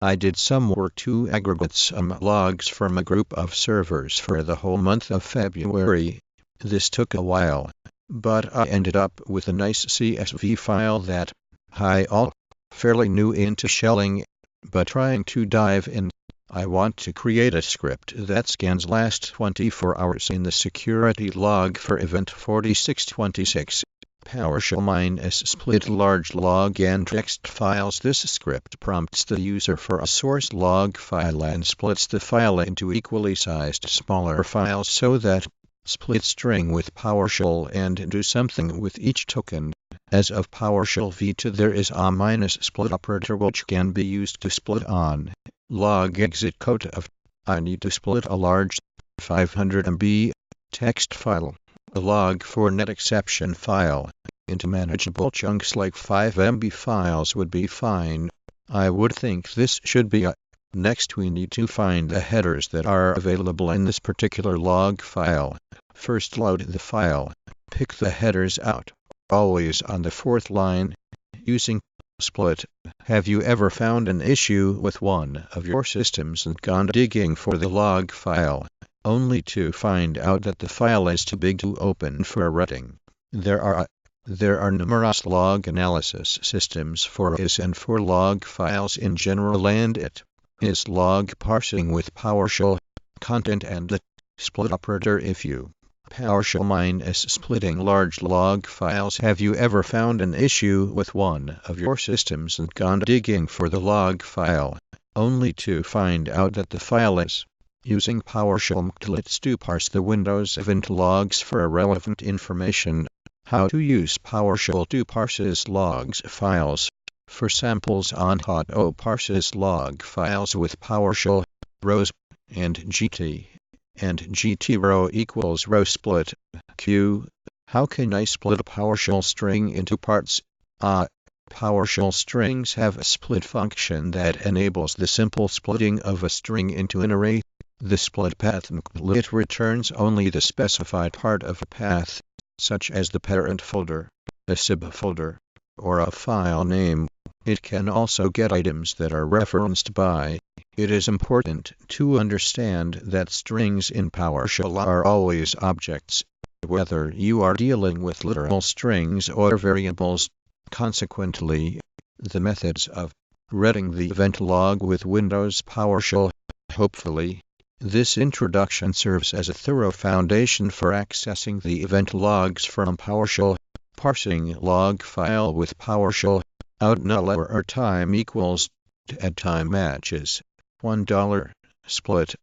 I did some work to aggregate some logs from a group of servers for the whole month of February. This took a while, but I ended up with a nice CSV file that, hi all, fairly new into shelling, but trying to dive in. I want to create a script that scans last 24 hours in the security log for event 4626. PowerShell -split large log and text files. This script prompts the user for a source log file and splits the file into equally sized smaller files so that split string with PowerShell and do something with each token. As of PowerShell v2 there is a -split operator which can be used to split on log exit code of I need to split a large 500 MB text file, a log for net exception file, into manageable chunks like 5 MB files would be fine. I would think this should be a. Next we need to find the headers that are available in this particular log file. First load the file, pick the headers out, always on the 4th line, using split. Have you ever found an issue with one of your systems and gone digging for the log file, only to find out that the file is too big to open for reading? There are numerous log analysis systems for this and for log files in general, and it is log parsing with PowerShell, content and the split operator. If you PowerShell -splitting large log files. Have you ever found an issue with one of your systems and gone digging for the log file, only to find out that the file is using PowerShell cmdlets to parse the Windows event logs for relevant information? How to use PowerShell to parse logs files. For samples on howto parses log files with PowerShell, rows, and GT. And GT row equals Row.Split. Q. How can I split a PowerShell string into parts? PowerShell strings have a split function that enables the simple splitting of a string into an array. The split path cmdlet returns only the specified part of a path, such as the parent folder, a subfolder, or a file name. It can also get items that are referenced by. It is important to understand that strings in PowerShell are always objects, whether you are dealing with literal strings or variables. Consequently, the methods of reading the event log with Windows PowerShell. Hopefully, this introduction serves as a thorough foundation for accessing the event logs from PowerShell. Parsing log file with PowerShell. Out null or time equals to add time matches. $1 split.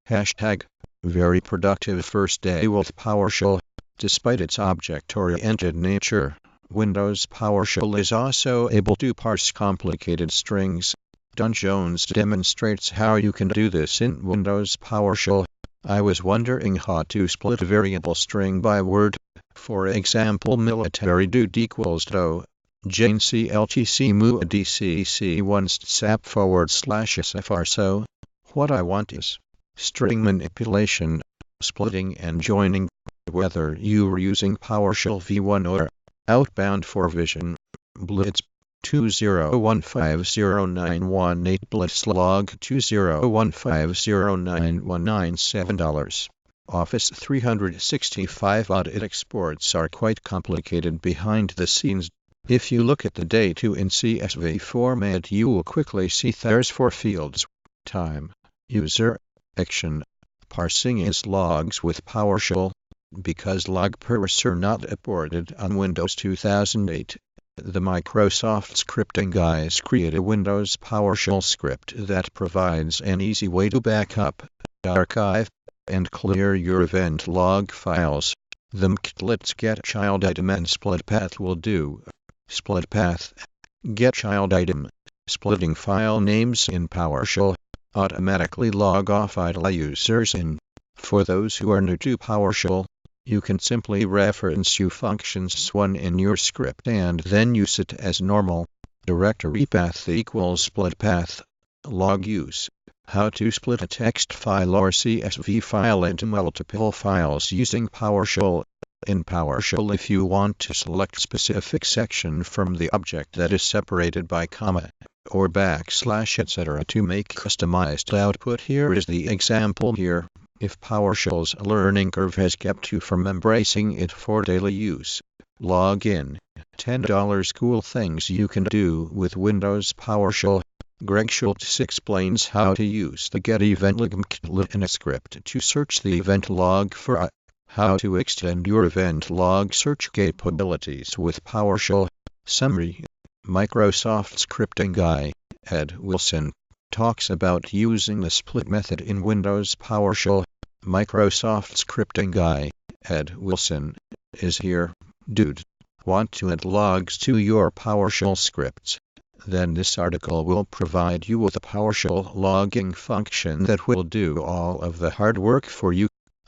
Hashtag very productive first day with PowerShell. Despite its object-oriented nature, Windows PowerShell is also able to parse complicated strings. Don Jones demonstrates how you can do this in Windows PowerShell. I was wondering how to split a variable string by word. For example, military dude equals do. Jane CLTC mu DCC 1 sap /SFR. So, what I want is string manipulation, splitting and joining. Whether you are using PowerShell v1 or Outbound for Vision, Blitz 201509118 Blitz log 201509197 Office 365 audit exports are quite complicated behind the scenes. If you look at the data in CSV format, you will quickly see there's 4 fields: time, user, action. Parsing is logs with PowerShell. Because log parser not supported on Windows 2008, the Microsoft scripting guys create a Windows PowerShell script that provides an easy way to backup, archive, and clear your event log files. The cmdlets get child item and split path will do. Split path, get child item, splitting file names in PowerShell, automatically log off idle users in. For those who are new to PowerShell, you can simply reference functions1 in your script and then use it as normal. Directory path equals split path, log use. How to split a text file or CSV file into multiple files using PowerShell. In PowerShell, if you want to select specific section from the object that is separated by comma, or / etc. to make customized output. Here is the example here. If PowerShell's learning curve has kept you from embracing it for daily use, log in. $10 cool things you can do with Windows PowerShell. Greg Schultz explains how to use the get event log in a script to search the event log for how to extend your event log search capabilities with PowerShell. Summary: Microsoft scripting guy, Ed Wilson, talks about using the split method in Windows PowerShell. Microsoft scripting guy, Ed Wilson, is here. Dude, want to add logs to your PowerShell scripts? Then this article will provide you with a PowerShell logging function that will do all of the hard work for you.